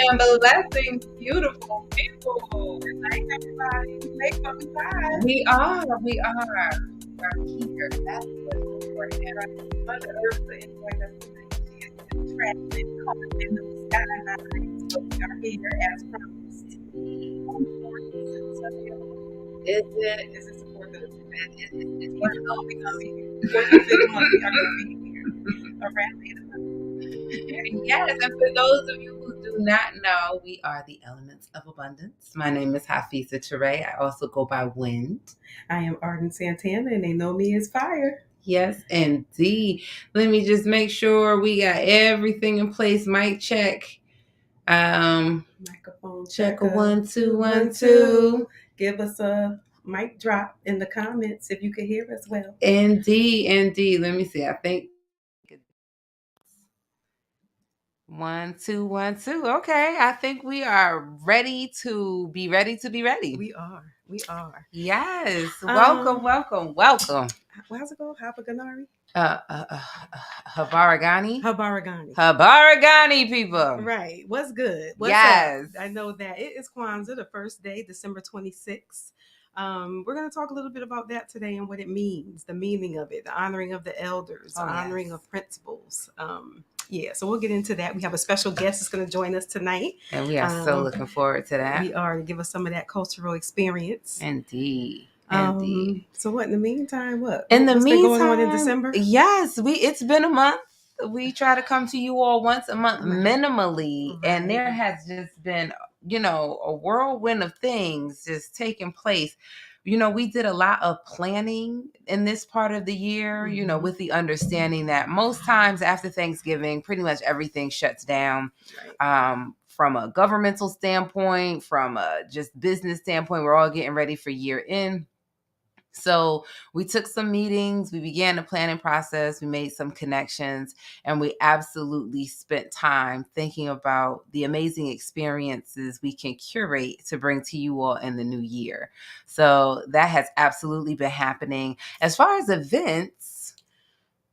And blessings, beautiful people. Good night, everybody. We are here. That's what's important. And Mother Earth to enjoy us tonight. She is contracted, coming in the sky. So we are here as promised. Is it support that it's one of those we're gonna be here. 4th and 5th month, we are gonna be here. Around yes, and for those of you who do not know, we are the Elements of Abundance. My name is Hafiza Teray. I also go by Wind. I am Arden Santana, and they know me as Fire. Yes, indeed. Let me just make sure we got everything in place. Mic check. Microphone check. 1 2 1 2. Give us a mic drop in the comments if you can hear us well. Indeed. Let me see. I think 1 2 1 2. Okay, I think we are ready to be ready. We are. Yes. Welcome. How's it go? Hapaganari? Habaragani, people. Right. What's good? What's yes. up? I know that it is Kwanzaa, the first day, December 26th. We're going to talk a little bit about that today and what it means, the meaning of it, the honoring of the elders, honoring of principles. So we'll get into that. We have a special guest that's going to join us tonight. And we are so looking forward to that. We are to give us some of that cultural experience. Indeed. So what in the meantime, what's been going on in December? Yes, it's been a month. We try to come to you all once a month minimally. Right. And there has just been, a whirlwind of things just taking place. We did a lot of planning in this part of the year, with the understanding that most times after Thanksgiving, pretty much everything shuts down. Right. From a governmental standpoint, from a just business standpoint, we're all getting ready for year end. So we took some meetings, we began the planning process, we made some connections, and we absolutely spent time thinking about the amazing experiences we can curate to bring to you all in the new year. So that has absolutely been happening. As far as events,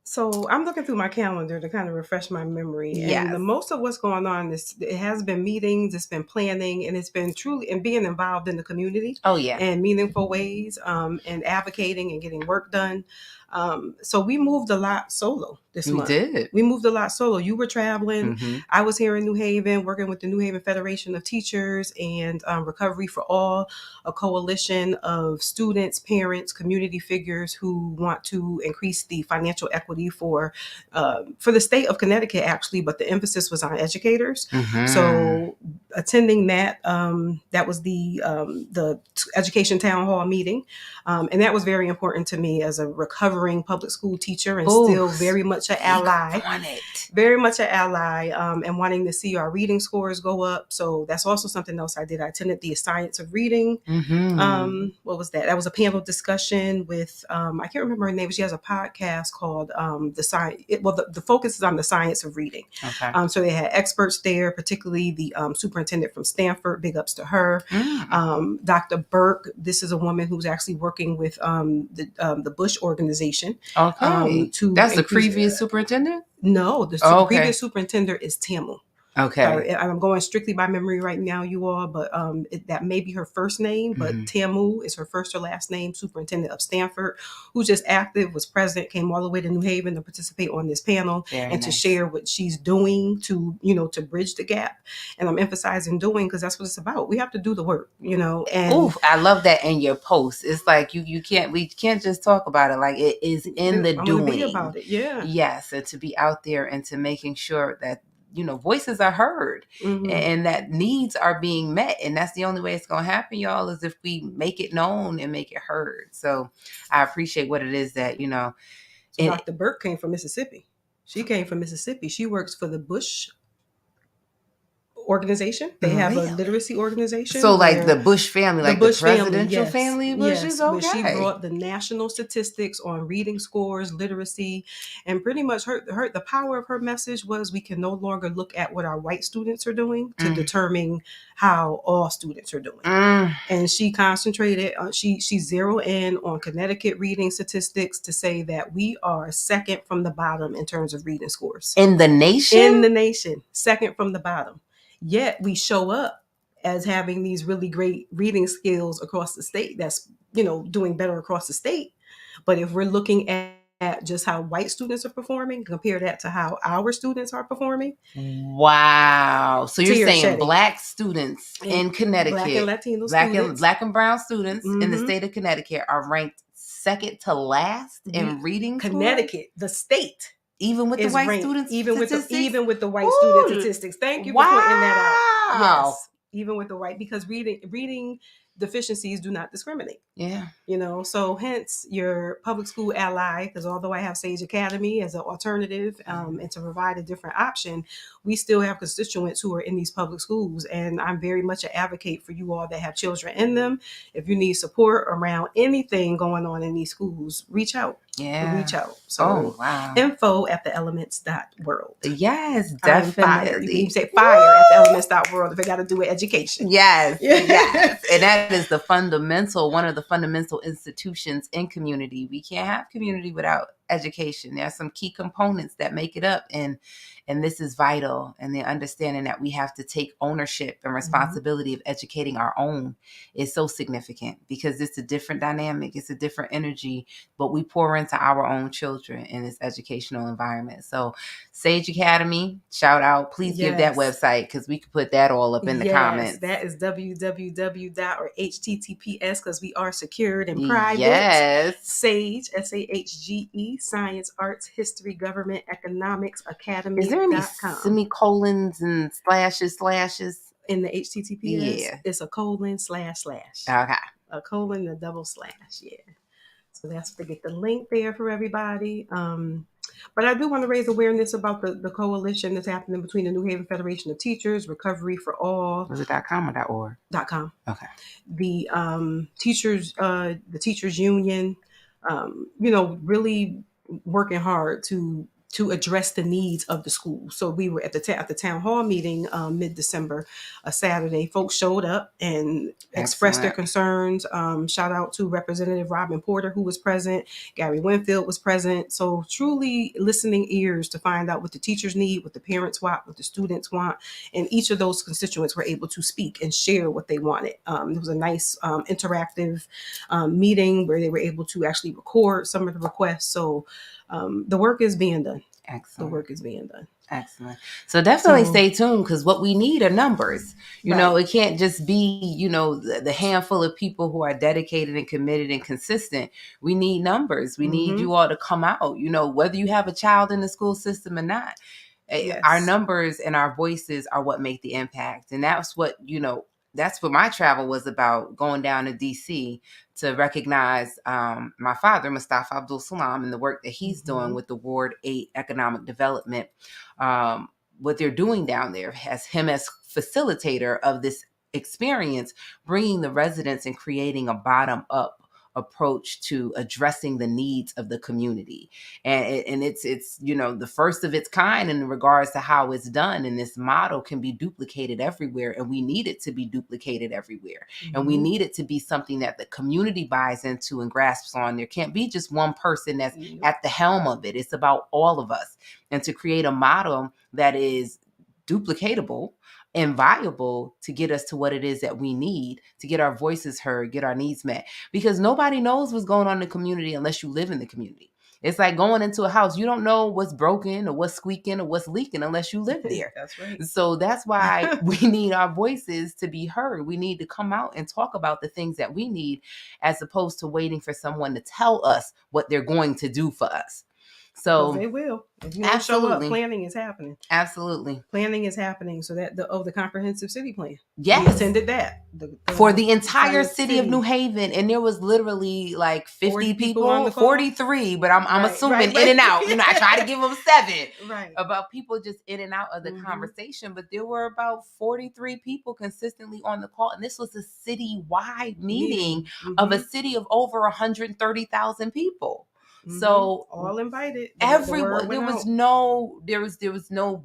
so I'm looking through my calendar to kind of refresh my memory. Yes. And most of what's going on it has been meetings, it's been planning, and it's been truly and being involved in the community. Oh, yeah. In meaningful ways, and advocating and getting work done. So we moved a lot solo this month. We moved a lot solo. You were traveling. Mm-hmm. I was here in New Haven working with the New Haven Federation of Teachers and Recovery for All, a coalition of students, parents, community figures who want to increase the financial equity for the state of Connecticut, actually, but the emphasis was on educators. Mm-hmm. So attending that, that was the education town hall meeting. And that was very important to me as a recovering public school teacher and still very much an ally. Very much an ally, and wanting to see our reading scores go up. So that's also something else I did. I attended the Science of Reading. Mm-hmm. What was that? That was a panel discussion with, I can't remember her name, but she has a podcast called The Science. The focus is on the science of reading. Okay. So they had experts there, particularly the superintendent from Stanford. Big ups to her. Mm-hmm. Dr. Burke. This is a woman who's actually working with the Bush organization. Okay. That's the previous superintendent? No, the previous superintendent is Tamu. Okay. I'm going strictly by memory right now, you all, but that may be her first name, but mm-hmm. Tamu is her first or last name, superintendent of Stanford, who's just active, was president, came all the way to New Haven to participate on this panel to share what she's doing to bridge the gap. And I'm emphasizing doing because that's what it's about. We have to do the work, And I love that in your post. It's like we can't just talk about it. Like it is in the doing. Be about it. Yeah. Yes. And to be out there and to making sure that voices are heard mm-hmm. and that needs are being met. And that's the only way it's going to happen, y'all, is if we make it known and make it heard. So I appreciate what it is that, Dr. Burke came from Mississippi. She came from Mississippi. She works for the Bush organization. They have a literacy organization. So like the Bush family, like the presidential family Bush is okay. But she brought the national statistics on reading scores, literacy, and pretty much the power of her message was we can no longer look at what our white students are doing to determine how all students are doing. And she concentrated on, she zeroed in on Connecticut reading statistics to say that we are second from the bottom in terms of reading scores. In the nation? In the nation, second from the bottom. Yet we show up as having these really great reading skills across the state that's, doing better across the state. But if we're looking at just how white students are performing, compare that to how our students are performing. Wow. So you're saying Black students in Connecticut, Black and Latino students, Black and brown students in the state of Connecticut are ranked second to last in reading Connecticut, the state. Even with the white students, even with the white student statistics. Thank you for pointing that out. Yes, even with the white, because reading deficiencies do not discriminate. Yeah. So hence your public school ally, because although I have Sage Academy as an alternative and to provide a different option, we still have constituents who are in these public schools. And I'm very much an advocate for you all that have children in them. If you need support around anything going on in these schools, reach out. Yeah. Reach out. So info@theelements.world. Yes, definitely. You can say fire@theelements.world if I got to do with education. Yes. Yes. And that is one of the fundamental institutions in community. We can't have community without education. There are some key components that make it up, and this is vital. And the understanding that we have to take ownership and responsibility of educating our own is so significant, because it's a different dynamic, it's a different energy, but we pour into our own children in this educational environment. So Sage Academy, shout out. Please give that website, because we could put that all up in the comments. That is www. or HTTPS, because we are secured and private. Yes. Sage, SAHGE, Science, Arts, History, Government, Economics, Academy. Is there any semicolons and slashes? In the HTTPS? Yeah. It's a colon //. Okay. A colon, a double slash. Yeah. So that's to get the link there for everybody. But I do want to raise awareness about the coalition that's happening between the New Haven Federation of Teachers, Recovery for All. Was it .com or .org? .com. Okay. The teachers union, really working hard to address the needs of the school. So we were at the town hall meeting mid-December, a Saturday. Folks showed up and expressed their concerns. Shout out to Representative Robin Porter, who was present. Gary Winfield was present. So truly listening ears to find out what the teachers need, what the parents want, what the students want. And each of those constituents were able to speak and share what they wanted. It was a nice interactive meeting where they were able to actually record some of the requests. So the work is being done. Excellent. The work is being done. Excellent. So definitely stay tuned, because what we need are numbers. It can't just be, the handful of people who are dedicated and committed and consistent. We need numbers. We need you all to come out, whether you have a child in the school system or not. Yes. Our numbers and our voices are what make the impact. And that's what, that's what my travel was about, going down to DC to recognize my father, Mustafa Abdul Salam, and the work that he's doing with the Ward 8 economic development. What they're doing down there has him as facilitator of this experience, bringing the residents and creating a bottom-up approach to addressing the needs of the community. And it's the first of its kind in regards to how it's done. And this model can be duplicated everywhere, and we need it to be duplicated everywhere. And we need it to be something that the community buys into and grasps on. There can't be just one person that's at the helm of it. It's about all of us. And to create a model that is duplicatable and viable to get us to what it is that we need to get our voices heard, get our needs met. Because nobody knows what's going on in the community unless you live in the community. It's like going into a house. You don't know what's broken or what's squeaking or what's leaking unless you live there. That's right. So that's why we need our voices to be heard. We need to come out and talk about the things that we need, as opposed to waiting for someone to tell us what they're going to do for us. So they will. If you don't show up, planning is happening. Absolutely. Planning is happening. So that the comprehensive city plan. Yes. We attended that. For the entire city of New Haven. And there was literally like 50 people on the call? 43, but I'm assuming in and out. I try to give them 7. Right. About people just in and out of the conversation. But there were about 43 people consistently on the call. And this was a citywide meeting of a city of over 130,000 people. So all invited. Everyone. There was no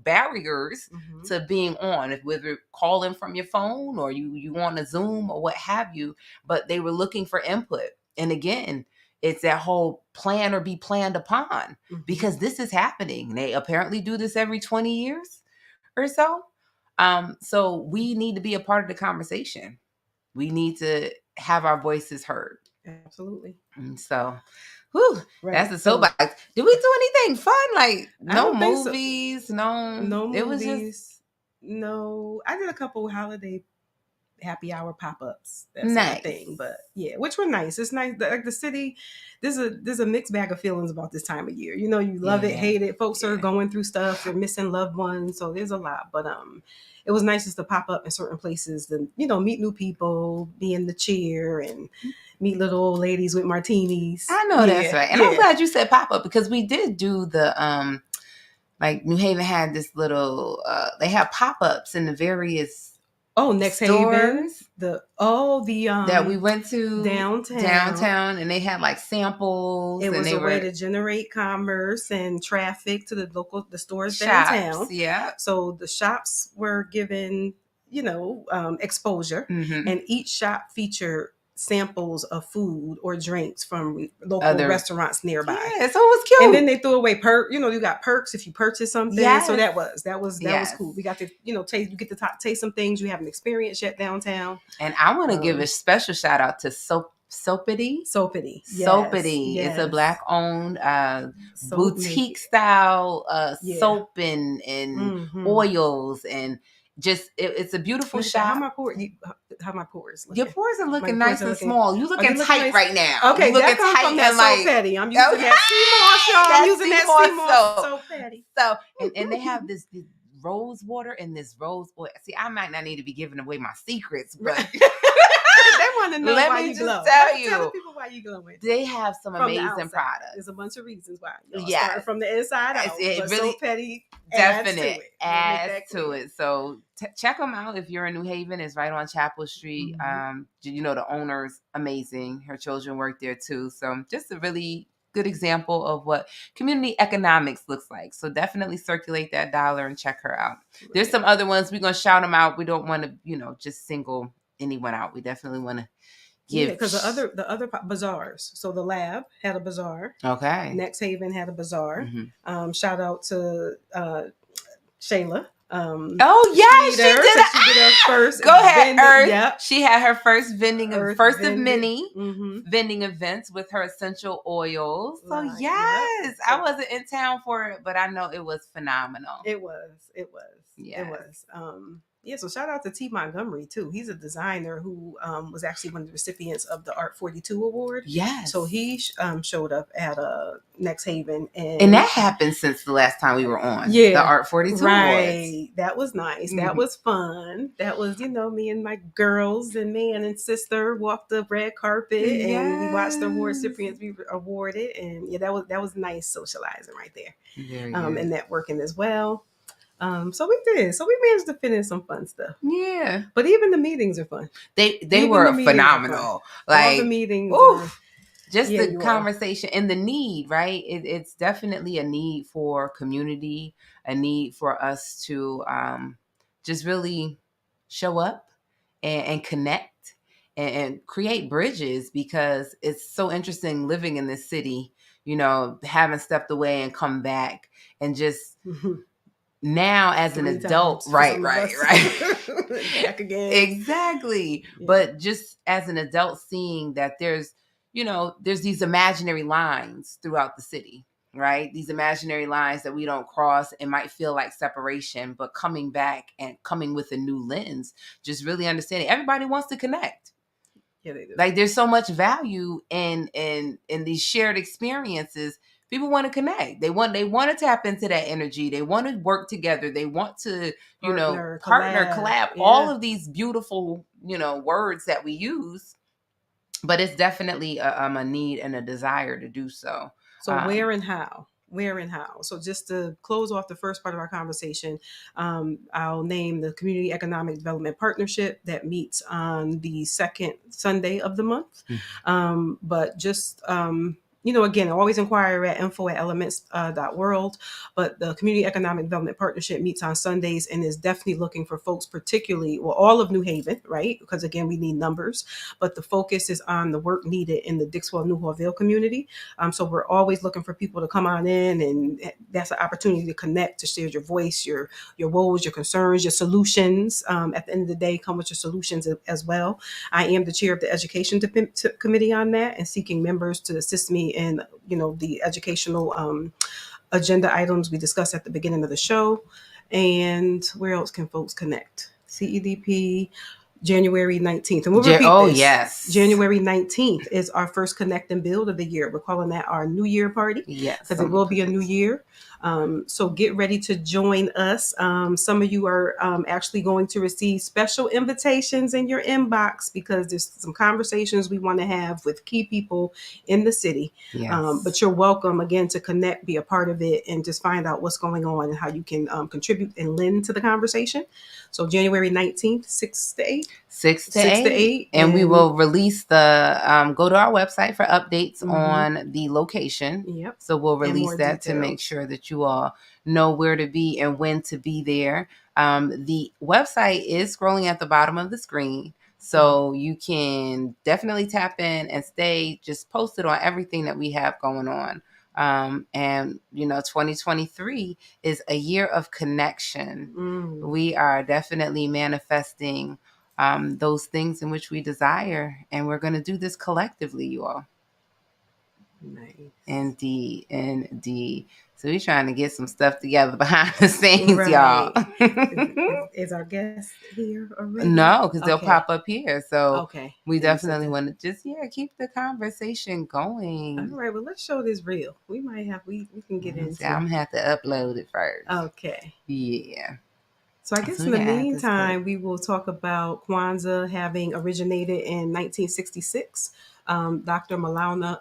barriers to being on, whether calling from your phone or you on a Zoom or what have you. But they were looking for input. And again, it's that whole plan or be planned upon, because this is happening. They apparently do this every 20 years or so. So we need to be a part of the conversation. We need to have our voices heard. Absolutely. And so. Whew, that's a soapbox. Did we do anything fun? Like no movies, so. No movies. It was just no. I did a couple holiday happy hour pop-ups. That's nice thing, but yeah, which were nice. It's nice. Like the city, there's a mixed bag of feelings about this time of year. You love it, hate it. Folks are going through stuff. They're missing loved ones, so there's a lot. But it was nice just to pop up in certain places and meet new people, be in the cheer and meet little old ladies with martinis. I know that's right. And I'm glad you said pop up, because we did do the like New Haven had this little they have pop-ups in the various Next Haven, that we went to downtown, and they had like samples. It was a way to generate commerce and traffic to the stores downtown. Yeah. So the shops were given exposure, and each shop featured samples of food or drinks from local restaurants nearby. Yeah, so it was cute. And then they threw away you got perks if you purchase something. Yes. So that was cool. We got to taste. You get to taste some things you haven't experienced yet downtown. And I want to give a special shout out to Soapity. Soapity. Yes. It's a Black owned boutique style soap and oils, and just it's a beautiful shop. How my pores looking? Your pores are looking nice and small. You looking tight right now. Okay, you looking tight and like so petty. I'm using that sea moss, y'all. I'm using that sea moss. So petty. So and they have this rose water and this rose oil. See, I might not need to be giving away my secrets, but they want to know why you glow. Tell people why you glowing. They have some amazing products. There's a bunch of reasons why. Starting from the inside out. It really so petty. Definite adds to it. So check them out if you're in New Haven. It's right on Chapel Street. The owner's amazing. Her children work there too. So just a really good example of what community economics looks like. So definitely circulate that dollar and check her out. Right. There's some other ones. We're going to shout them out. We don't want to, just single anyone out. We definitely want to give. Yeah, because the other bazaars. So the Lab had a bazaar. Okay. Next Haven had a bazaar. Shout out to Shayla. She did her first. Go ahead, Earth. Yep. She had her first vending of many vending events with her essential oils. So yes, I wasn't in town for it, but I know it was phenomenal. It was. Yeah. It was. So shout out to T. Montgomery too. He's a designer who was actually one of the recipients of the Art 42 award. Yes. So he showed up at Next Haven, and that happened since the last time we were on. Yeah, the Art 42 right. awards. That was nice. That was fun. That was me and my girls and man and sister walked the red carpet and we watched the award recipients be awarded, and that was nice socializing right there. Very and networking as well. So we did. So we managed to fit in some fun stuff. Yeah. But even the meetings are fun. They were phenomenal. Like all the meetings. The conversation and the need, right? It's definitely a need for community, a need for us to just really show up and connect and create bridges, because it's so interesting living in this city, having stepped away and come back and just now as an adult, right. Back again. Exactly. Yeah. But just as an adult, seeing that there's these imaginary lines throughout the city, right? These imaginary lines that we don't cross. It might feel like separation, but coming back and coming with a new lens, just really understanding everybody wants to connect. Yeah, they do. Like there's so much value in these shared experiences. people want to connect. They want to tap into that energy. They want to work together. They want to, partner, collab, all of these beautiful, words that we use. But it's definitely a need and a desire to do so. So where and how? So just to close off the first part of our conversation, I'll name the Community Economic Development Partnership that meets on the second Sunday of the month. Mm-hmm. But just again, always inquire at info@elements.world. But the Community Economic Development Partnership meets on Sundays and is definitely looking for folks, particularly, all of New Haven, right? Because again, we need numbers, but the focus is on the work needed in the Dixwell Newhallville community. So we're always looking for people to come on in, and that's an opportunity to connect, to share your voice, your woes, your concerns, your solutions. At the end of the day, come with your solutions as well. I am the chair of the education committee on that, and seeking members to assist me in, the educational agenda items we discussed at the beginning of the show. And where else can folks connect? CEDP, January 19th. And we'll repeat this. Yes. January 19th is our first Connect and Build of the year. We're calling that our New Year party. Yes. Because it will be a new year. So get ready to join us. Some of you are actually going to receive special invitations in your inbox, because there's some conversations we want to have with key people in the city. Yes. But you're welcome, again, to connect, be a part of it, and just find out what's going on and how you can contribute and lend to the conversation. So January 19th, 6 to 8. 6 to 8. And we will release go to our website for updates on the location. Yep. So we'll release that to make sure that you all know where to be and when to be there. The website is scrolling at the bottom of the screen. So you can definitely tap in and stay just posted on everything that we have going on. And 2023 is a year of connection. We are definitely manifesting those things in which we desire, and we're going to do this collectively, you all. Nice. Indeed. So we're trying to get some stuff together behind the scenes, y'all. Is our guest here already? No, because they'll pop up here. So we Yeah, definitely want to just keep the conversation going. All right, well, let's show this reel. We might have we can get into. I'm gonna have to upload it first. Okay. Yeah. So I guess in the meantime, we will talk about Kwanzaa having originated in 1966. Dr. Maulana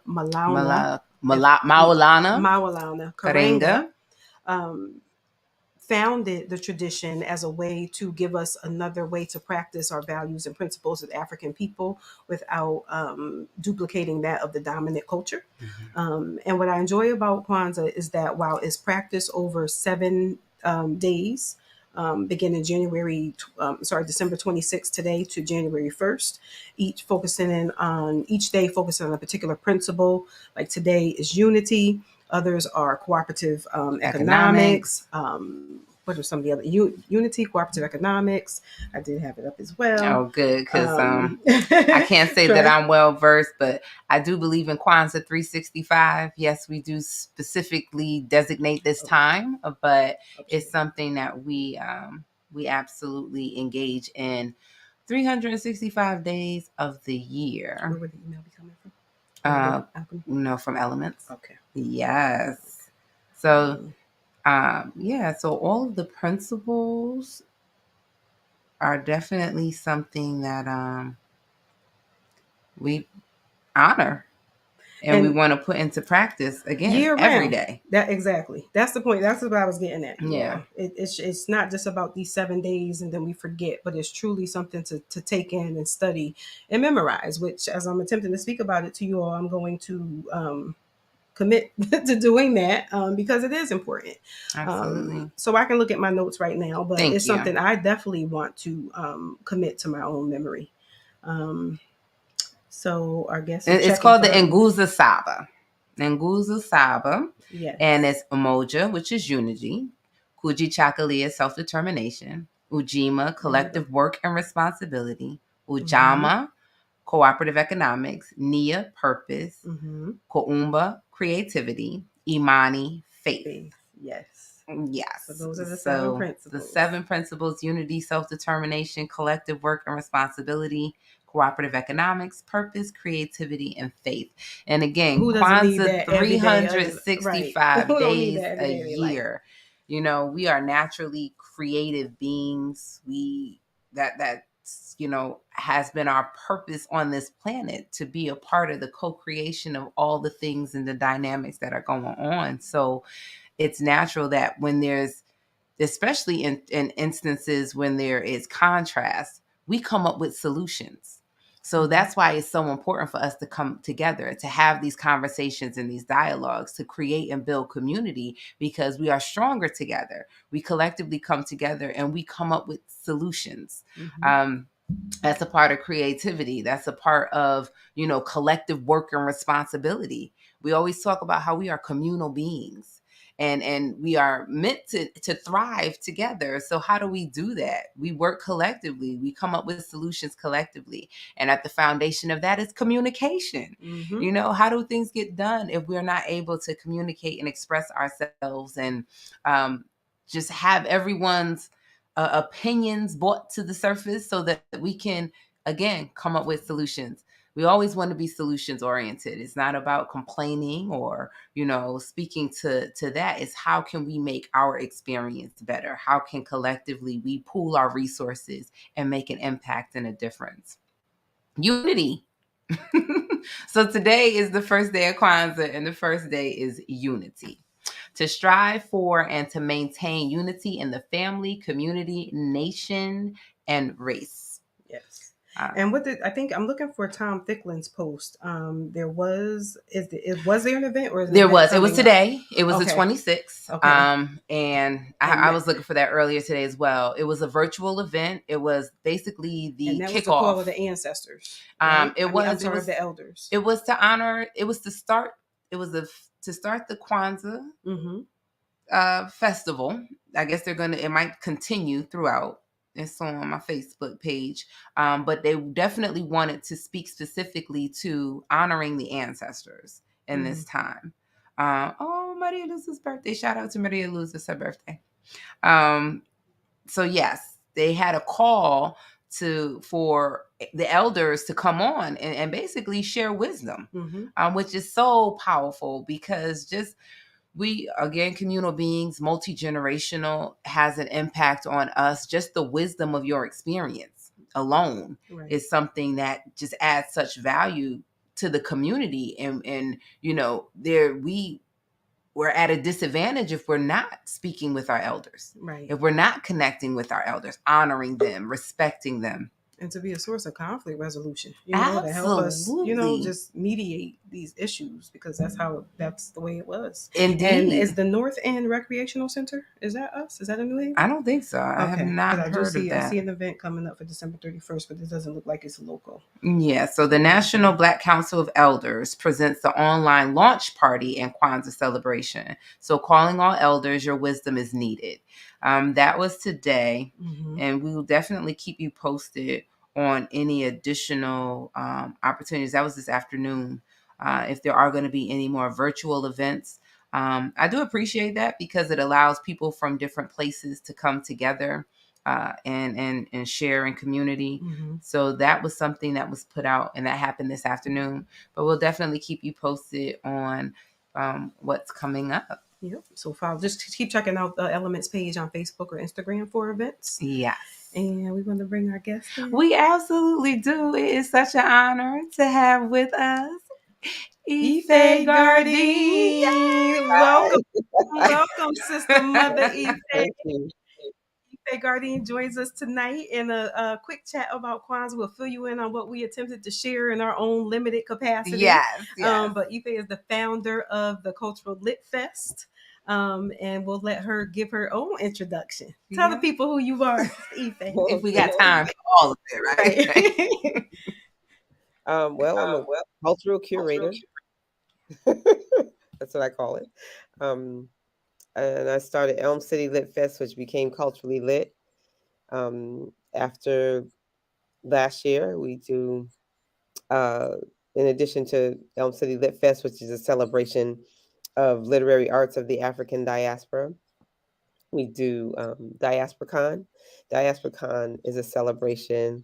Karenga founded the tradition as a way to give us another way to practice our values and principles as African people without duplicating that of the dominant culture. And what I enjoy about Kwanzaa is that while it's practiced over 7 days, beginning December 26th today to January 1st, each day focusing on a particular principle. Like today is unity. Others are cooperative economics. What are some of the other? Unity, cooperative economics. I did have it up as well. Oh, good, because I can't say that I'm well versed, but I do believe in Kwanzaa 365. Yes, we do specifically designate this time, but it's something that we absolutely engage in 365 days of the year. Where would the email be coming from? From Elements. Okay. Yes. So, so all of the principles are definitely something that we honor and we want to put into practice again every day. That's the point. That's what I was getting at. Yeah. It's not just about these 7 days and then we forget, but it's truly something to take in and study and memorize, which as I'm attempting to speak about it to you all, I'm going to commit to doing that because it is important. Absolutely. So I can look at my notes right now, but it's something I definitely want to commit to my own memory. So our guest is it's called the Nguzo Saba. Nguzo Saba. Yes. And it's Umoja, which is unity. Kujichagulia, self-determination. Ujima, collective work and responsibility. Ujama, cooperative economics. Nia, purpose. Koumba, creativity. Imani, faith. Yes. So those are the 7 principles. The 7 principles: unity, self-determination, collective work and responsibility, cooperative economics, purpose, creativity, and faith. And again, Kwanzaa 365 right. days a year. You know, we are naturally creative beings. That's, you know, has been our purpose on this planet, to be a part of the co-creation of all the things and the dynamics that are going on. So it's natural that when there's, especially in instances when there is contrast, we come up with solutions. So that's why it's so important for us to come together, to have these conversations and these dialogues, to create and build community, because we are stronger together. We collectively come together and we come up with solutions. That's a part of creativity. That's a part of, you know, collective work and responsibility. We always talk about how we are communal beings. And we are meant to thrive together. So how do we do that? We work collectively. We come up with solutions collectively. And at the foundation of that is communication. You know, how do things get done if we're not able to communicate and express ourselves and just have everyone's opinions brought to the surface so that we can, again, come up with solutions? We always want to be solutions oriented. It's not about complaining or, you know, speaking to that. It's how can we make our experience better? How can collectively we pool our resources and make an impact and a difference? Unity. So today is the first day of Kwanzaa, and the first day is unity. To strive for and to maintain unity in the family, community, nation, and race. Yes. And I think I'm looking for Tom Thicklin's post. There was there an event, or there was? It was today. It was the 26th. Okay. And I was looking for that earlier today as well. It was a virtual event. It was basically the and that kickoff. Was the call of the ancestors. Right? It was the elders. It was to honor. It was to start. It was to start the Kwanzaa festival. I guess it might continue throughout. It's on my Facebook page. But they definitely wanted to speak specifically to honoring the ancestors in this time. Maria Luz's birthday. Shout out to Maria Luz. It's her birthday. So yes, they had a call for the elders to come on and basically share wisdom, which is so powerful, because just we, again, communal beings, multi-generational, has an impact on us. Just the wisdom of your experience alone is something that just adds such value to the community. And you know, we're at a disadvantage if we're not speaking with our elders, if we're not connecting with our elders, honoring them, respecting them. And to be a source of conflict resolution, you know, to help us, you know, just mediate these issues, because that's the way it was. Indeed. And is the North End Recreational Center, is that us? Is that a New Haven? I don't think so. I have not heard of that. I see an event coming up for December 31st, but this doesn't look like it's local. Yeah, so the National Black Council of Elders presents the online launch party and Kwanzaa celebration. So calling all elders, your wisdom is needed. That was today, and we will definitely keep you posted on any additional opportunities. That was this afternoon. If there are going to be any more virtual events, I do appreciate that, because it allows people from different places to come together and share in community. So that was something that was put out, and that happened this afternoon. But we'll definitely keep you posted on what's coming up. Yep. So just keep checking out the Elements page on Facebook or Instagram for events. Yes. And we're going to bring our guest in. We absolutely do. It is such an honor to have with us Ife Gardine. Welcome, Sister Mother Ife. Ife Gardine joins us tonight in a quick chat about Kwanzaa. We'll fill you in on what we attempted to share in our own limited capacity. Yes. But Ife is the founder of the Cultural Lit Fest. And we'll let her give her own introduction. Tell the people who you are, Ife. If we got time for all of it, right? Well, I'm a cultural curator. That's what I call it. And I started Elm City Lit Fest, which became Culturally Lit. After last year, we do, in addition to Elm City Lit Fest, which is a celebration of literary arts of the African diaspora, we do DiasporaCon. DiasporaCon is a celebration.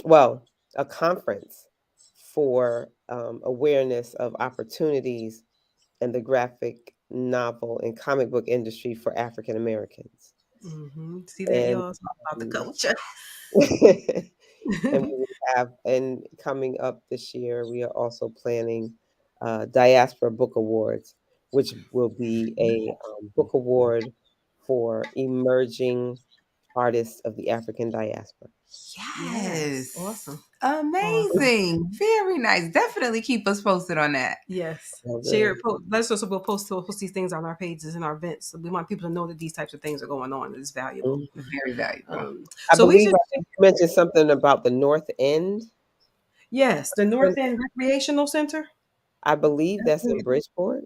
Well, a conference for awareness of opportunities in the graphic novel and comic book industry for African Americans. Mm-hmm. See that, y'all? It's about the culture. And we will have, and coming up this year, we are also planning Diaspora Book Awards, which will be a book award for emerging artists of the African diaspora. Yes. Awesome. Amazing. Awesome. Very nice. Definitely keep us posted on that. Yes. Share it. Let's also post these things on our pages and our events. So we want people to know that these types of things are going on. It's valuable. Mm-hmm. Very valuable. I believe I mentioned something about the North End. Yes, the North End Recreational Center. I believe that's in Bridgeport.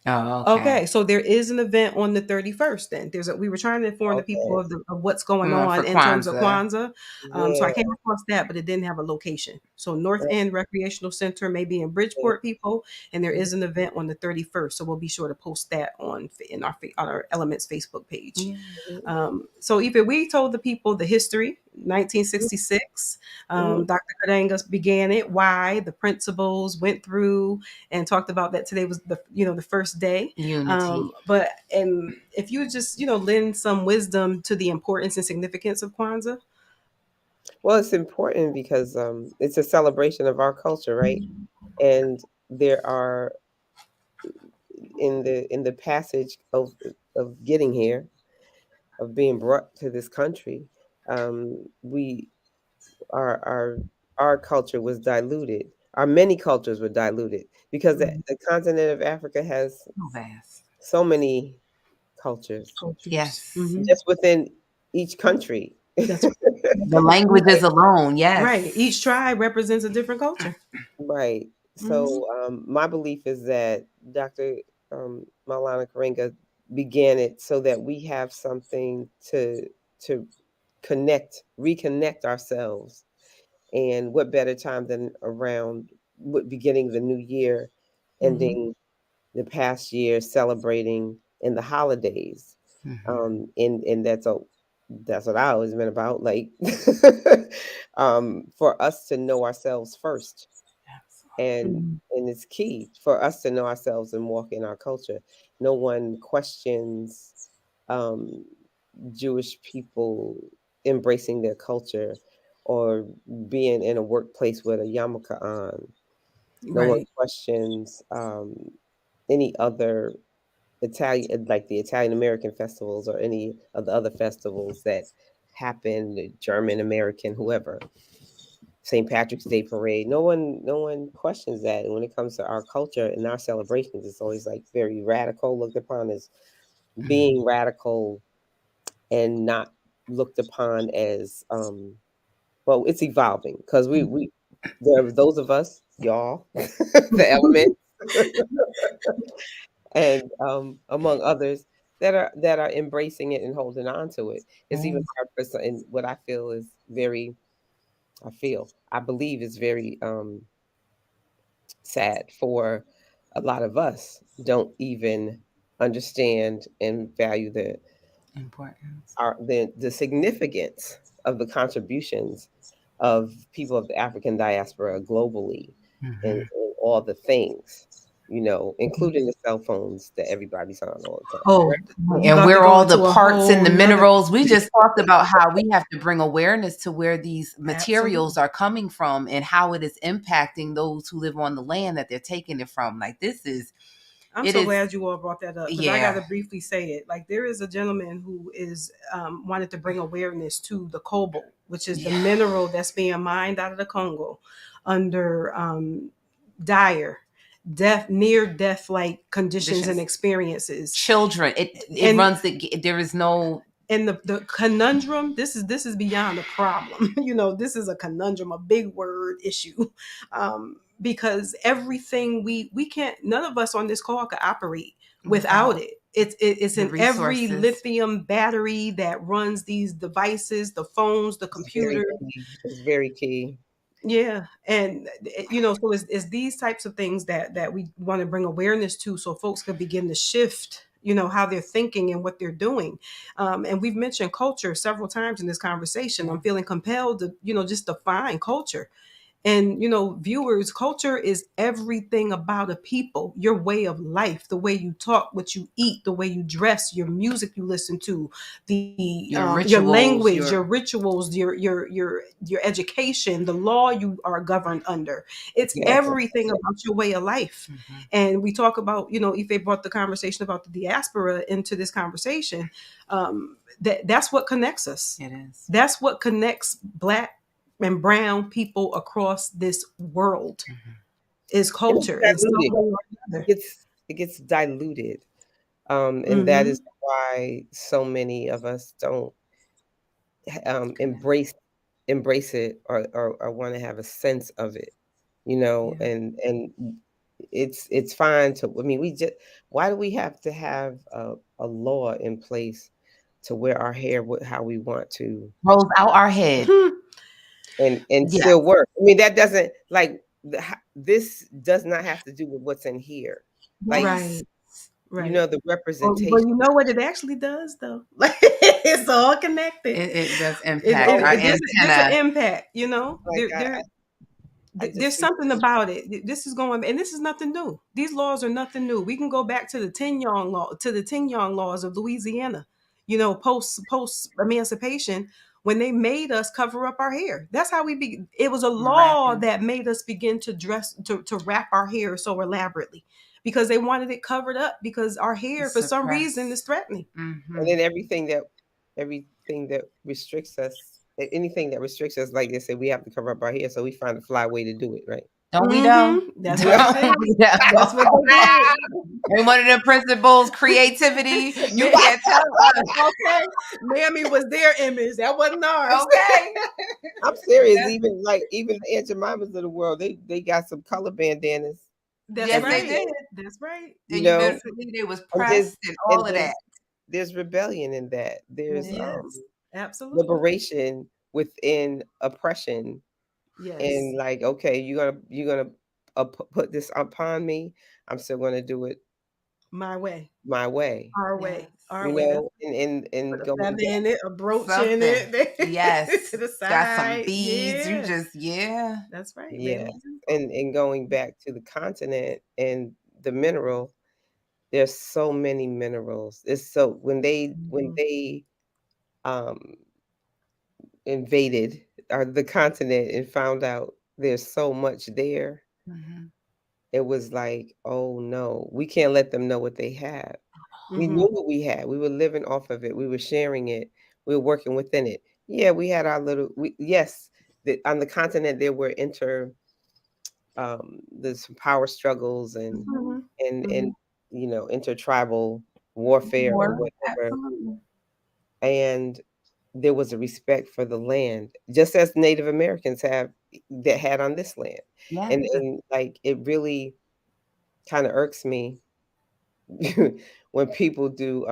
Oh, okay. So there is an event on the 31st. Then we were trying to inform the people of what's going on in terms of Kwanzaa. So I came across that, but it didn't have a location. So North End Recreational Center may be in Bridgeport, people, and there is an event on the 31st. So we'll be sure to post that on our Elements Facebook page. Yeah. So Ife, we told the people the history. 1966, Dr. Karenga began it. Why the principals went through and talked about that today was the first day. Unity. But if you just lend some wisdom to the importance and significance of Kwanzaa. Well, it's important because it's a celebration of our culture, right? And there are in the passage of getting here, of being brought to this country, our culture was diluted. Our many cultures were diluted because the continent of Africa has so many cultures. Yes. Just within each country. The languages alone, yes. Right. Each tribe represents a different culture. Right. So my belief is that Dr. Maulana Karenga began it so that we have something to reconnect ourselves. And what better time than around beginning the new year, ending the past year, celebrating in the holidays. And that's what I always been about, like for us to know ourselves first. And it's key for us to know ourselves and walk in our culture. No one questions Jewish people embracing their culture or being in a workplace with a yarmulke on. No one questions any other Italian, like the Italian American festivals or any of the other festivals that happen, the German American, whoever. St. Patrick's Day parade. No one questions that. And when it comes to our culture and our celebrations, it's always like very radical, looked upon as being radical and not looked upon as well, it's evolving because there are those of us, y'all, the Elements, and among others that are embracing it and holding on to it. It's even hard for, and what I feel is I believe is very sad for a lot of us don't even understand and value the importance, the significance of the contributions of people of the African diaspora globally, and all the things, including the cell phones that everybody's on all the time. And where all the parts and the minerals. We just talked about how we have to bring awareness to where these materials are coming from and how it is impacting those who live on the land that they're taking it from. Like I'm so glad you all brought that up, because I got to briefly say it. Like, there is a gentleman who is wanted to bring awareness to the cobalt, which is the mineral that's being mined out of the Congo under dire near death-like conditions and experiences. Children, it runs there is no. And the conundrum, this is beyond a problem. This is a conundrum, a big word issue. Because everything we can't, none of us on this call could operate without it. It's in every lithium battery that runs these devices, the phones, the computer. It's very key. Yeah. And so it's these types of things that we want to bring awareness to, so folks could begin to shift how they're thinking and what they're doing. And we've mentioned culture several times in this conversation. I'm feeling compelled to just define culture. And, viewers, culture is everything about a people, your way of life, the way you talk, what you eat, the way you dress, your music you listen to, your language, your rituals, your education, the law you are governed under. It's everything about your way of life. Mm-hmm. And we talk about, Ife brought the conversation about the diaspora into this conversation. That's what connects us. It is. That's what connects Black and brown people across this world. Mm-hmm. Is culture. It gets diluted. And mm-hmm. that is why so many of us don't embrace it or want to have a sense of it, and it's fine to, why do we have to have a law in place to wear our hair how we want to, rolls out our head and still work? That doesn't, this does not have to do with what's in here, right. The representation. But you know what it actually does, though? It's all connected. It does impact. There's an impact, there's something about it. This is and this is nothing new. These laws are nothing new. We can go back to the Tignon laws of Louisiana, post emancipation, when they made us cover up our hair. That's how it was a law that made us begin to dress, to wrap our hair so elaborately, because they wanted it covered up, because our hair, for some reason, is threatening. Mm-hmm. And then everything that restricts us, anything that restricts us, like they say, we have to cover up our hair, so we find a fly way to do it, right? Don't we know? That's what they did. And one of the principles, creativity. You can't tell us. Okay. Mammy was their image. That wasn't ours. Okay. I'm serious. Even the Aunt Jemimas of the world, they got some color bandanas. That's right. They did. That's right. They was pressed and all of that. There's rebellion in that. There's absolutely liberation within oppression. Yes. And okay, you're gonna put this upon me. I'm still gonna do it my way, our way, our way. And go in it, a brooch in it. Yes, to the side. Got some beads. You just that's right. Yeah, and going back to the continent and the mineral. There's so many minerals. It's so when they invaded the continent and found out there's so much there, it was like, oh no, we can't let them know what they have. We knew what we had. We were living off of it. We were sharing it. We were working within it. Yeah, we had our little. On the continent there were there's power struggles and intertribal warfare or whatever. Absolutely. And there was a respect for the land, just as Native Americans had on this land. Yeah. And it really kind of irks me when people do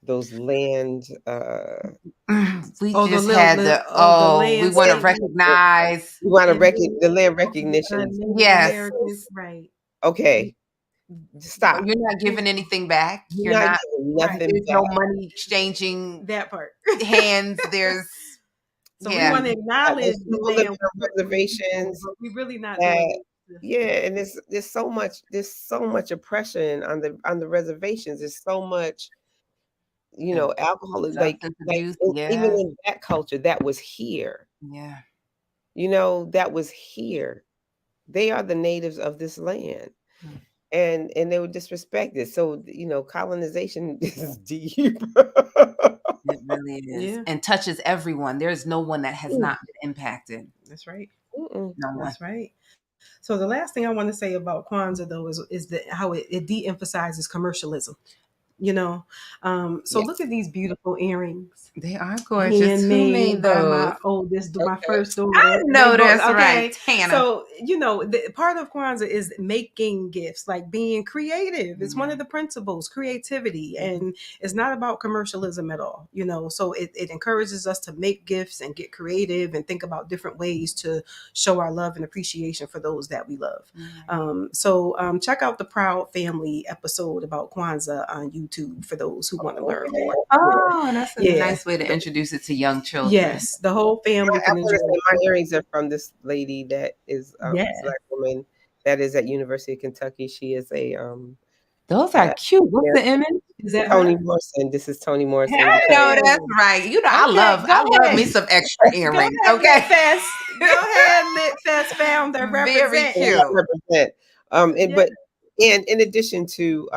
those land we just had we want to recognize the land recognition. Yes. Right. Okay. Stop. You're not giving anything back. You're not giving nothing There's back. No money exchanging that part. Hands. There's we want to acknowledge the land reservations. We really not doing it. Yeah, and there's so much oppression on the reservations. There's so much, alcohol is even in that culture that was here. Yeah. That was here. They are the natives of this land. And they were disrespected. So, colonization is deep. It really is. Yeah. And touches everyone. There's no one that has not been impacted. That's right. No one. That's right. So the last thing I want to say about Kwanzaa, though, is that how it de-emphasizes commercialism. Look at these beautiful earrings. They are gorgeous. Who made those? My first daughter. I know that's right, Hannah. So the part of Kwanzaa is making gifts, being creative. It's one of the principles, creativity, and it's not about commercialism at all. So it encourages us to make gifts and get creative and think about different ways to show our love and appreciation for those that we love. Check out the Proud Family episode about Kwanzaa on YouTube. YouTube for those who want to learn more. Oh, that's a nice way to introduce it to young children. Yes, the whole family can enjoy it. My earrings are from this lady that is a Black woman that is at University of Kentucky. She is a those are cute. What's the image? Is that Toni Morrison? This is Toni Morrison. I know that's right. You know, I love me some extra earrings. Okay, go ahead, Lit Fest founder. Very cute. Represent. But in addition to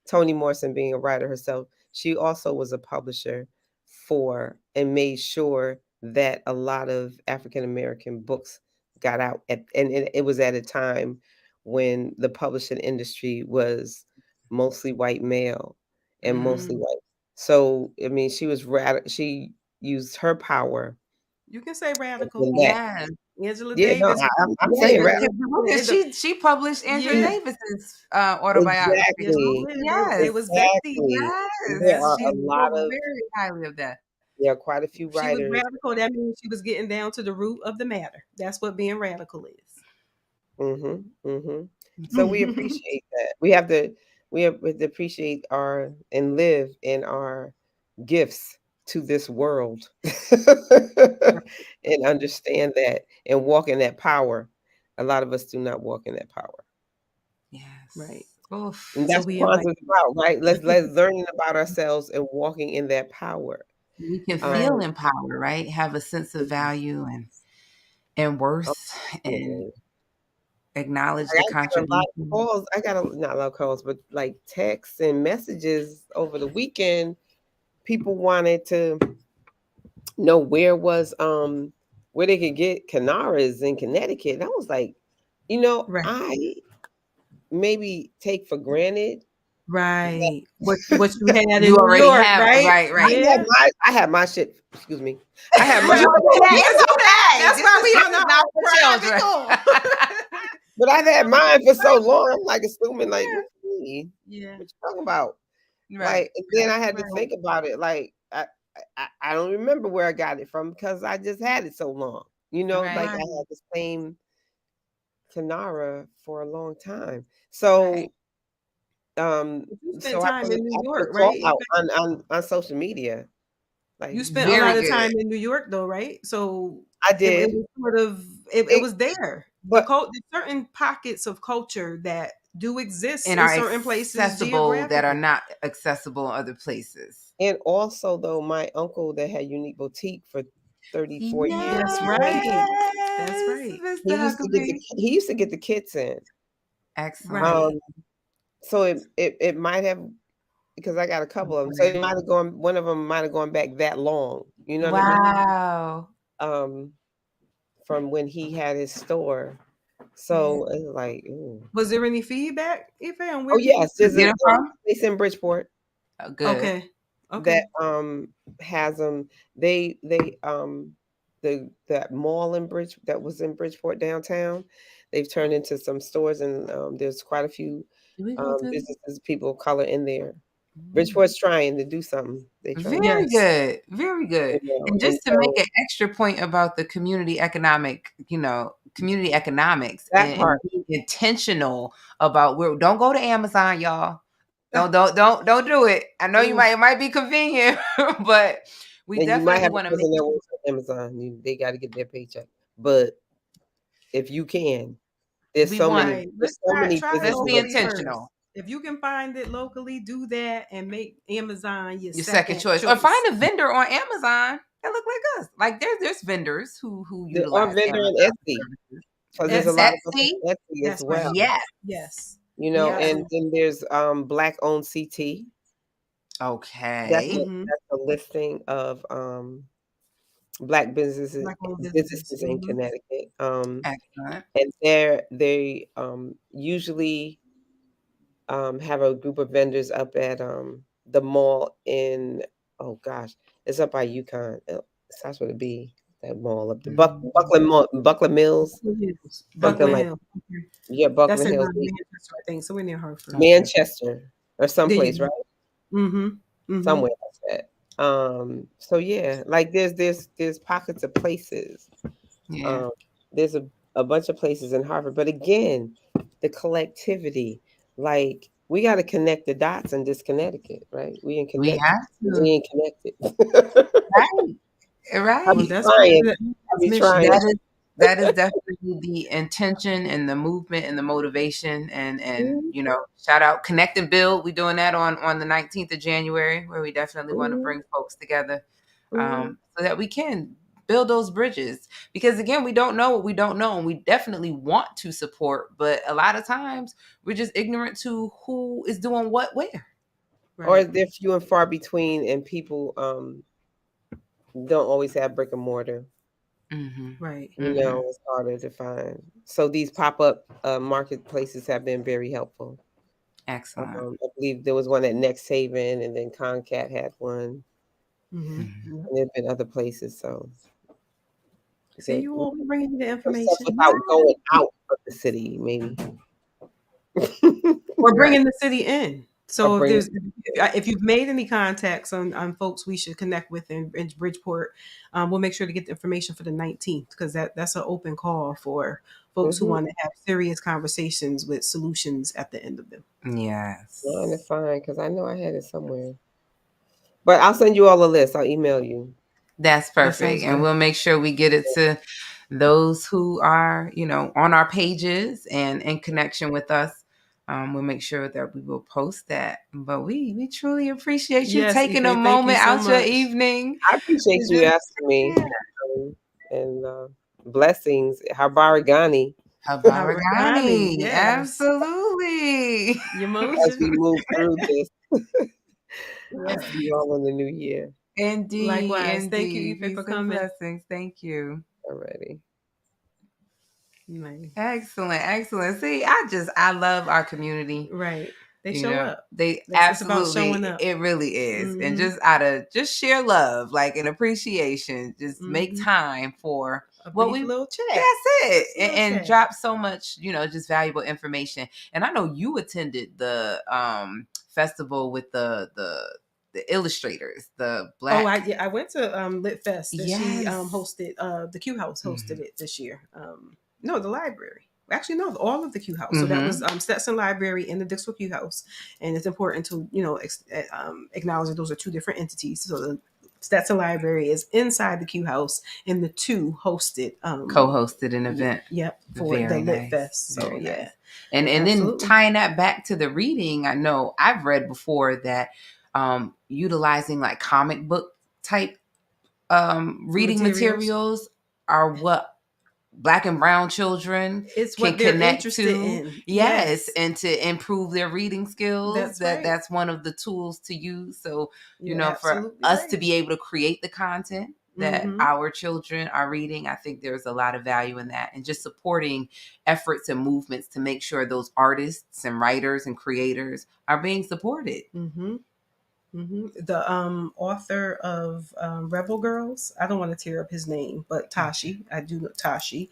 Toni Morrison being a writer herself, she also was a publisher for and made sure that a lot of African American books got out. And it was at a time when the publishing industry was mostly white male and mostly white. So, I mean, she was she used her power. You can say radical. Yeah. Angela Davis. No, I'm saying radical. She published Angela Davis's autobiography. Exactly. Yes. It was Betsy. Yes. There are she a lot of very highly of that. Yeah, quite a few writers. She was radical. That means she was getting down to the root of the matter. That's what being radical is. So we appreciate that. We have to appreciate and live in our gifts to this world and understand that and walk in that power. A lot of us do not walk in that power. Yes. Right. Oof. And that's what it's about, right? Let's learning about ourselves and walking in that power. We can feel empowered, right? Have a sense of value and worth and acknowledge the contribution. I got not a lot of calls, but like texts and messages over the weekend. People wanted to know where they could get Canaras in Connecticut. And I was like, I maybe take for granted. Right. What you had in you already New York, have, right. Yeah. I had my shit. Excuse me. I had my. That's why we don't know children. But I've had mine for so long. I'm like assuming, like, what you talking about? Right. Like, and then I had to think about it. Like, I don't remember where I got it from because I just had it so long. Like I had the same Canara for a long time. So, you spent time in New York, right? On social media. Like, you spent a lot of time in New York, though, right? So I did. It was sort of it was there. But there's certain pockets of culture that do exist in certain places that are not accessible in other places. And also, though, my uncle that had Unique Boutique for 34 years. That's right. That's right. He used to get the kits in. Excellent. So it might have, because I got a couple of them. So it might have gone. One of them might have gone back that long. You know what I mean? From when he had his store. So it's like, ooh. Was there any feedback, Ife? Yes, there's a place in Bridgeport. Oh, good. Okay. That has them. They that mall in that was in Bridgeport downtown. They've turned into some stores, and there's quite a few businesses, people of color in there. Bridgeport's trying to do something. Very good. And just to make an extra point about the community economics that part. Being intentional about don't go to Amazon, y'all. Don't do it. I know it might be convenient, but we definitely want to make Amazon. They got to get their paycheck. But if you can, there's so many. Let's be intentional. If you can find it locally, do that and make Amazon your second choice. Or find a vendor on Amazon that look like us. Like there's vendors who utilize vendor on Etsy. Because there's a lot of Etsy as well. Yes. And then there's Black owned CT. Okay. That's a listing of Black businesses in Connecticut. Excellent. And they usually have a group of vendors up at the mall in it's up by UConn. It starts with a B. That mall up the Buckland Mills. Buckland Hills. Yeah, Buckland Hills. Hills. Manchester, I think. So we're near Hartford. Manchester or someplace, right? Somewhere like that. So yeah, like there's pockets of places. Yeah. There's a bunch of places in Hartford, but again, the collectivity, like we got to connect the dots in this Connecticut, right? We ain't connected. We have to. We ain't connected. Right. I'll be trying. I'll be trying. That is definitely the intention and the movement and the motivation and you know, shout out Connect and Build. We're doing that on the 19th of January, where we definitely want to bring folks together so that we can build those bridges. Because again, we don't know what we don't know, and we definitely want to support, but a lot of times we're just ignorant to who is doing what where. Right. Or they're few and far between, and people don't always have brick and mortar. Right. You know, it's harder to find. So these pop-up marketplaces have been very helpful. Excellent. I believe there was one at Next Haven, and then Concat had one. And there've been other places. So see, you all bringing the information without going out of the city, maybe. Or bringing the city in. So if you've made any contacts on folks we should connect with in Bridgeport, we'll make sure to get the information for the 19th, because that's an open call for folks who want to have serious conversations with solutions at the end of them. Yes. No, that's fine, because I know I had it somewhere. But I'll send you all a list. I'll email you. That's perfect. And we'll make sure we get it to those who are, you know, on our pages and in connection with us. We'll make sure that we will post that. But we truly appreciate you taking a moment out your evening. I appreciate you asking me. And blessings. Habarigani. Habarigani. Yes. Absolutely. As we move through this. I'll see you all in the new year. Indeed. Likewise. Indeed. Thank you, Ife, for coming. Blessings. Thank you. Alrighty. Nice. Excellent. See, I love our community. Right. They show up. They absolutely, about showing up. It really is. And just out of just sheer love, like an appreciation, just make time for what we little chat. That's it. And drop so much, you know, just valuable information. And I know you attended the festival with the illustrators, the Black. I went to Lit Fest. She hosted. The Q House hosted it this year. No, the library. Actually, no, all of the Q House. So that was Stetson Library and the Dixwell Q House. And it's important to, you know, acknowledge that those are two different entities. So the Stetson Library is inside the Q House, and the two co-hosted an event. For the Lit Fest. So nice. And then tying that back to the reading, I know I've read before that utilizing like comic book type reading materials are what Black and brown children can connect to. Yes, and to improve their reading skills. That's one of the tools to use. So, you know, for us to be able to create the content that our children are reading, I think there's a lot of value in that. And just supporting efforts and movements to make sure those artists and writers and creators are being supported. The author of Rebel Girls, I don't want to tear up his name, but Tashi, I do know Tashi,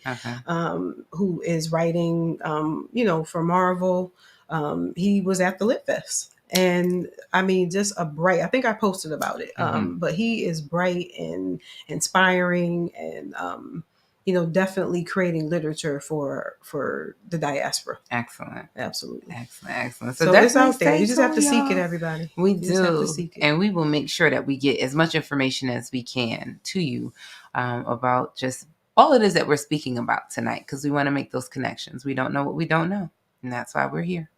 who is writing, you know, for Marvel. He was at the Lit Fest, and I mean, just a bright. I think I posted about it, but he is bright and inspiring, and you know, definitely creating literature for the diaspora. Excellent. Absolutely. Excellent. So it's out there. You just have to seek it, everybody. We do. And we will make sure that we get as much information as we can to you about just all it is that we're speaking about tonight, because we want to make those connections. We don't know what we don't know. And that's why we're here.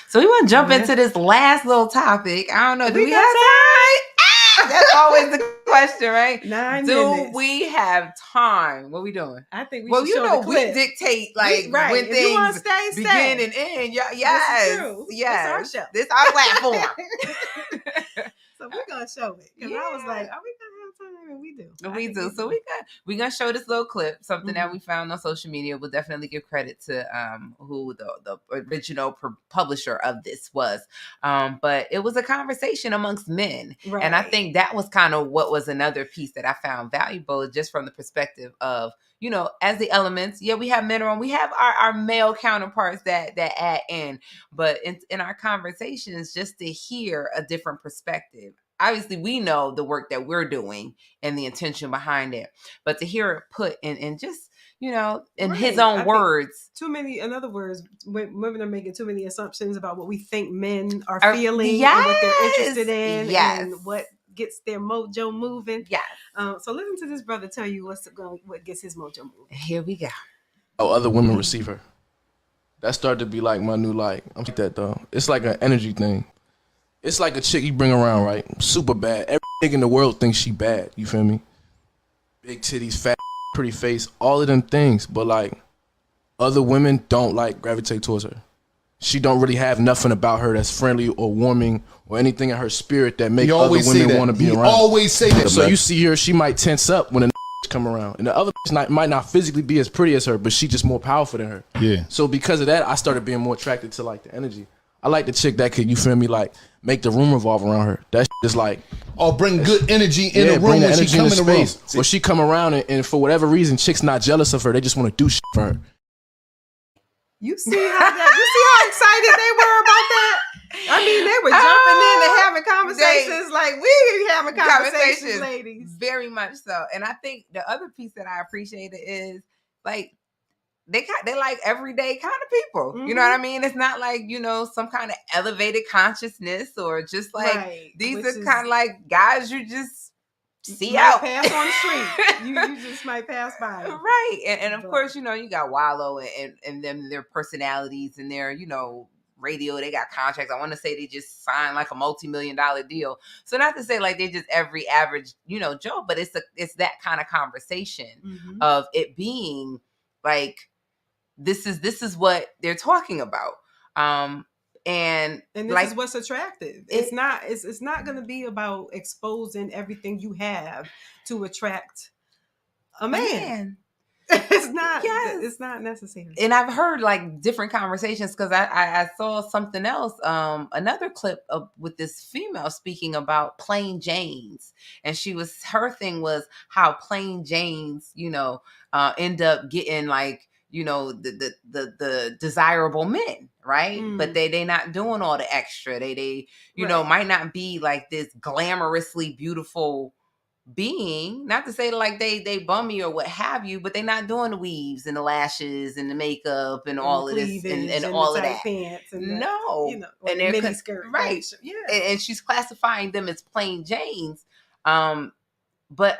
So we want to jump into this last little topic. I don't know. Do we have time? That's always the question, right? 9 minutes. Do we have time? What are we doing? I think we should show the clip. We dictate when if things stay, begin and end. Yes. This is our show. This our platform. So we're going to show it. Because I was like, are we going to have time? And we do. We do. So we're going to show this little clip, something that we found on social media. We'll definitely give credit to who the original publisher of this was. But it was a conversation amongst men. Right. And I think that was kind of what was another piece that I found valuable, just from the perspective of, you know, as the elements, we have men around, we have our male counterparts that add in, but in our conversations, just to hear a different perspective. Obviously, we know the work that we're doing and the intention behind it, but to hear it put in just, in his own words. In other words, women are making too many assumptions about what we think men are feeling and what they're interested in and what gets their mojo moving. Yes. So listen to this brother tell you what gets his mojo moving. Here we go. Oh, other women receive her. That started to be like my new like. I'm like that though. It's like an energy thing. It's like a chick you bring around, right? Super bad. Every nigga in the world thinks she bad. You feel me? Big titties, fat, pretty face, all of them things. But like, other women don't like gravitate towards her. She don't really have nothing about her that's friendly or warming or anything in her spirit that make other women want to be around. Always say that. So you see her, she might tense up when a come around, and the other might not physically be as pretty as her, but she just more powerful than her. Yeah. So because of that, I started being more attracted to like the energy. I like the chick that could, you feel me, like make the room revolve around her. That is like, bring good energy in the room when she come in the room. Or she come around and for whatever reason, chicks not jealous of her. They just want to do shit for her. You see how excited they were about that? I mean, they were jumping in and having conversations like we having conversations, ladies. Very much so. And I think the other piece that I appreciated is like they like everyday kind of people. Mm-hmm. You know what I mean? It's not like, some kind of elevated consciousness or just like these are kind of like guys you just see out. Pass on the street. you just might pass by. Right. And of course, you got Wallow and them, their personalities and their, radio, they got contracts. I want to say they just signed like a multi-million-dollar deal. So not to say like they just every average, Joe, but it's that kind of conversation of it being like this is what they're talking about. And this like, is what's attractive. It's not going to be about exposing everything you have to attract a man. It's not. Yes. It's not necessary. And I've heard like different conversations because I saw something else, another clip with this female speaking about plain Janes, and her thing was how plain Janes, end up getting like, the desirable men, right? But they not doing all the extra. They might not be like this glamorously beautiful being, not to say like they bummy or what have you, but they not doing the weaves and the lashes and the makeup and all of this and all of that. Pants and and they're mini skirt, right? Yeah, and she's classifying them as plain Janes. But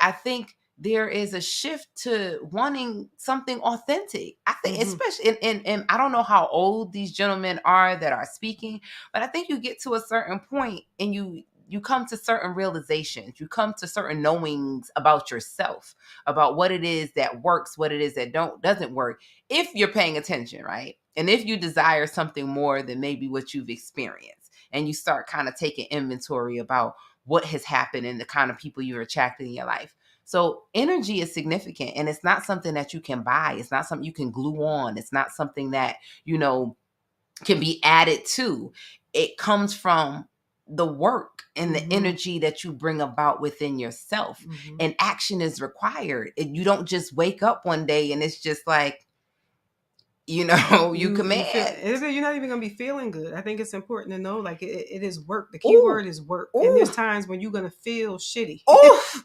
I think there is a shift to wanting something authentic. I think, especially and I don't know how old these gentlemen are that are speaking, but I think you get to a certain point and you come to certain realizations, you come to certain knowings about yourself, about what it is that works, what it is that doesn't work, if you're paying attention, right? And if you desire something more than maybe what you've experienced, and you start kind of taking inventory about what has happened and the kind of people you're attracting in your life. So energy is significant, and it's not something that you can buy. It's not something you can glue on. It's not something that, can be added to. It comes from the work and the energy that you bring about within yourself. And action is required. You don't just wake up one day and it's just like, you command. You're not even going to be feeling good. I think it's important to know, like, it is work. The key word is work. And there's times when you're going to feel shitty.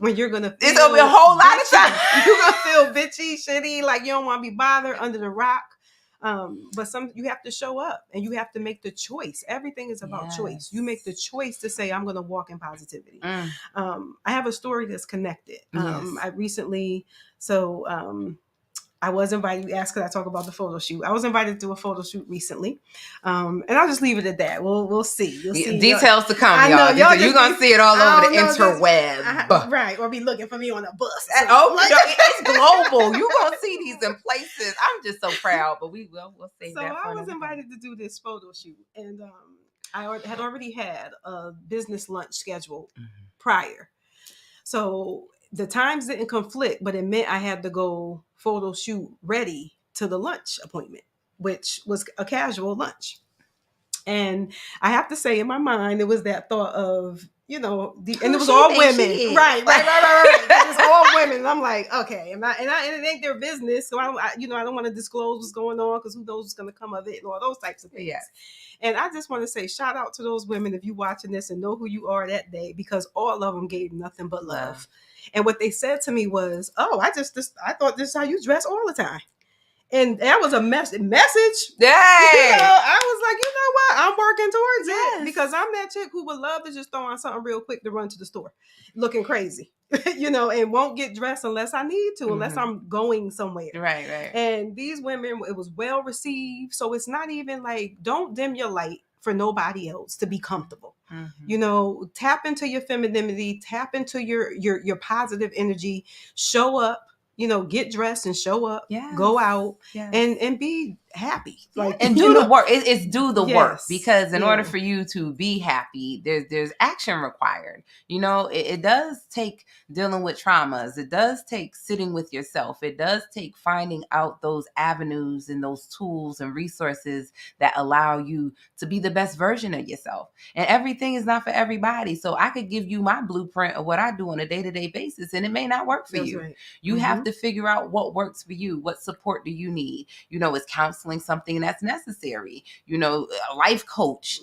When you're going to feel it's going to be a whole lot of times. You're going to feel bitchy, shitty, like you don't want to be bothered under the rock. But you have to show up and you have to make the choice. Everything is about choice. You make the choice to say, I'm going to walk in positivity. I have a story that's connected. I recently, I was invited. You asked, could I talk about the photo shoot? I was invited to a photo shoot recently, and I'll just leave it at that. We'll see. You'll see. Details to come, y'all. You're gonna see it all over the interweb, right? Or be looking for me on a bus. It's global. You're gonna see these in places. I'm just so proud, but we'll see. So I was invited to do this photo shoot, and I had already had a business lunch scheduled prior, so the times didn't conflict, but it meant I had to go photo shoot ready to the lunch appointment, which was a casual lunch. And I have to say, in my mind, it was that thought of, and it was all women. Right. It's all women. And I'm like, okay, and it ain't their business. So I don't want to disclose what's going on because who knows what's going to come of it and all those types of things. Yes. And I just want to say shout out to those women if you watching this and know who you are that day, because all of them gave nothing but love. And what they said to me was, oh, I thought this is how you dress all the time. And that was a message. Dang. I was like, you know what? I'm working towards it because I'm that chick who would love to just throw on something real quick to run to the store looking crazy, and won't get dressed unless I need to, unless I'm going somewhere. Right. And these women, it was well received. So it's not even like, don't dim your light for nobody else to be comfortable. Tap into your femininity, tap into your positive energy, show up. Get dressed and show up, go out and be happy. And do the work. It's do the work, because in order for you to be happy, there's action required. It does take dealing with traumas. It does take sitting with yourself. It does take finding out those avenues and those tools and resources that allow you to be the best version of yourself. And everything is not for everybody. So I could give you my blueprint of what I do on a day-to-day basis, and it may not work for you. Right. You have to figure out what works for you. What support do you need? Is counseling something that's necessary? A life coach,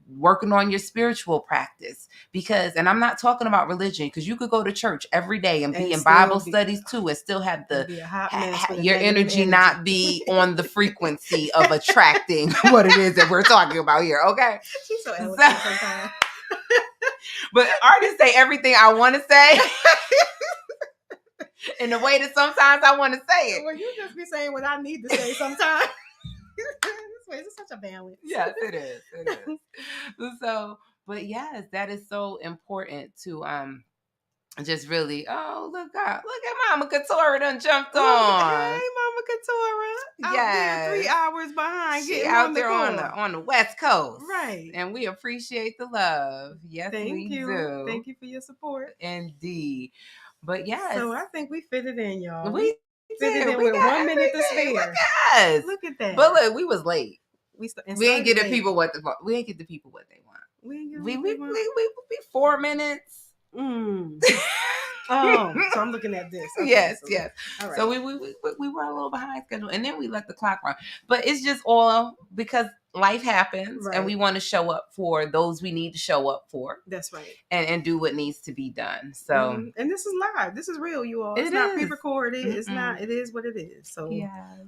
working on your spiritual practice. And I'm not talking about religion, because you could go to church every day and be in Bible studies too, and still have your energy not be on the frequency of attracting what it is that we're talking about here. Okay. She's so eloquent sometimes. But artists say everything I want to say. In the way that sometimes I want to say it. Well, you just be saying what I need to say sometimes. This way, it's such a balance. Yes, it is. So, but yes, that is so important to just really, look at Mama Katora done jumped on. Hey, Mama Katora. Out there 3 hours behind. She out there on the West Coast. Right. And we appreciate the love. Yes, we do. Thank you for your support. Indeed. But yes. So I think we fit it in, y'all. We fit it in with 1 minute to spare. Look at that. But look, we was late. We ain't get the people what they want. We ain't get we 4 minutes. Oh, so I'm looking at this. Okay, yes. All right. So we were a little behind schedule, and then we let the clock run. But it's just all because life happens, and we want to show up for those we need to show up for. That's right. And do what needs to be done. So and this is live. This is real, you all. It's not pre-recorded. It's not. It is what it is. So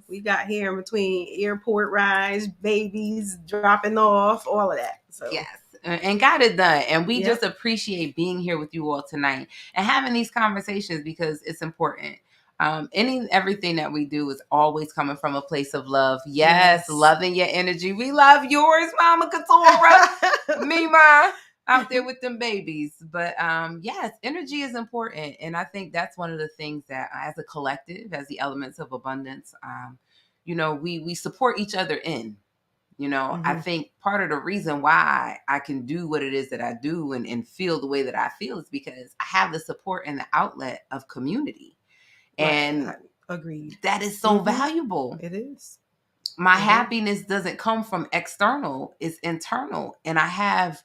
we got here in between airport rides, babies dropping off, all of that. So yes. And got it done. And we just appreciate being here with you all tonight and having these conversations, because it's important. Everything that we do is always coming from a place of love. Yes. Loving your energy. We love yours, Mama Katora. Mima out there with them babies. But yes, energy is important. And I think that's one of the things that as a collective, as the Elements of Abundance, we support each other in. I think part of the reason why I can do what it is that I do and feel the way that I feel is because I have the support and the outlet of community. And agreed. That is so valuable. It is. My happiness doesn't come from external, it's internal. And I have,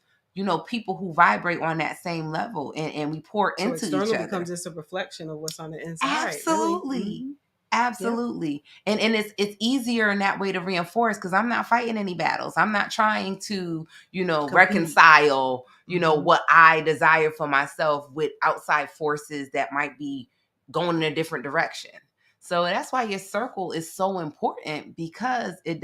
people who vibrate on that same level, and we pour into each other. External becomes just a reflection of what's on the inside. Absolutely. Really. Absolutely. Yeah. And it's easier in that way to reinforce, because I'm not fighting any battles. I'm not trying to, reconcile, what I desire for myself with outside forces that might be going in a different direction. So that's why your circle is so important, because it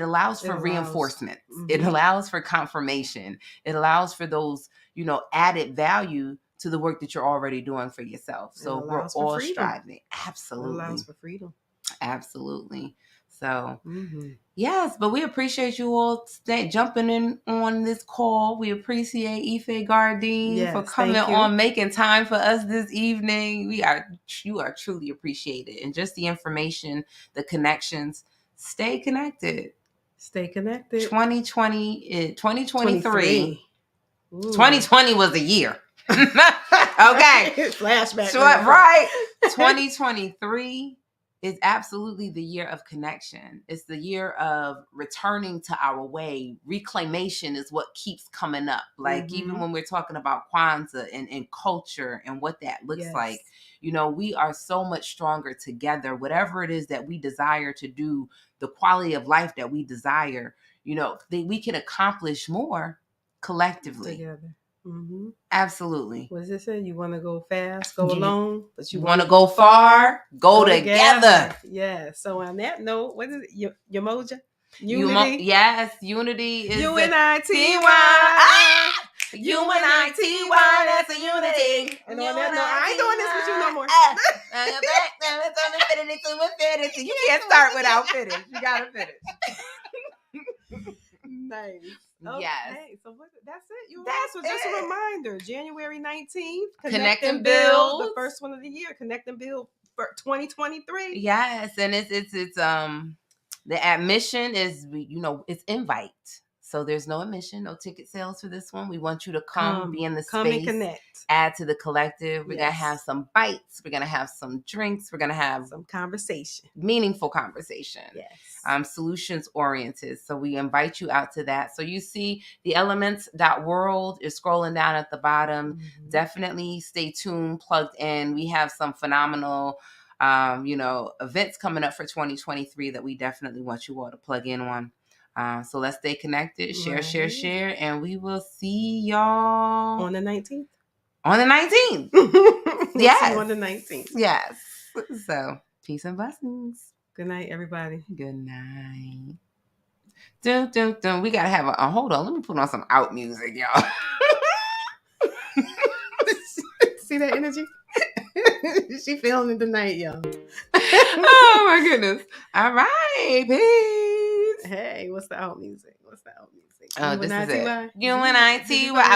allows for reinforcement. It allows for confirmation. It allows for those, added value to the work that you're already doing for yourself. So we're all striving. Absolutely. It allows for freedom. Absolutely. So yes, but we appreciate you all jumping in on this call. We appreciate Ife Gardine for coming on, making time for us this evening. You are truly appreciated. And just the information, the connections, stay connected. Stay connected. 2023. 2020 was a year. Okay. Flashback. Right. 2023 It's absolutely the year of connection. It's the year of returning to our way. Reclamation is what keeps coming up. Like even when we're talking about Kwanzaa and culture and what that looks like, we are so much stronger together. Whatever it is that we desire to do, the quality of life that we desire, we can accomplish more collectively. Together. Absolutely. What does it say? You want to go fast, go alone, but you want to go far, go together. Yeah. So on that note, what is it? Yamoja? Unity. Yes, unity is UNITY. UNITY, that's a unity. And on that note, I ain't doing this with you no more. You can't start without finish. You gotta finish. Nice. Yes. So that's it. So just a reminder, January 19th, Connect and Build. The first one of the year, Connect and Build for 2023. Yes, and it's the admission is it's invite. So there's no admission, no ticket sales for this one. We want you to come be in the space, and connect, add to the collective. We're gonna have some bites. We're gonna have some drinks. We're gonna have some conversation, meaningful conversation. Yes, solutions oriented. So we invite you out to that. So you see the elements.world is scrolling down at the bottom. Definitely stay tuned, plugged in. We have some phenomenal events coming up for 2023 that we definitely want you all to plug in on. So let's stay connected, share, and we will see y'all on the 19th. On the 19th. Yes. See you on the 19th. Yes. So peace and blessings. Good night, everybody. Good night. Dun, dun, dun. We gotta have a hold on. Let me put on some out music, y'all. See that energy? She feeling it tonight, y'all. Oh my goodness. All right, peace. Hey, what's the out music? Oh, this is it. UNITY.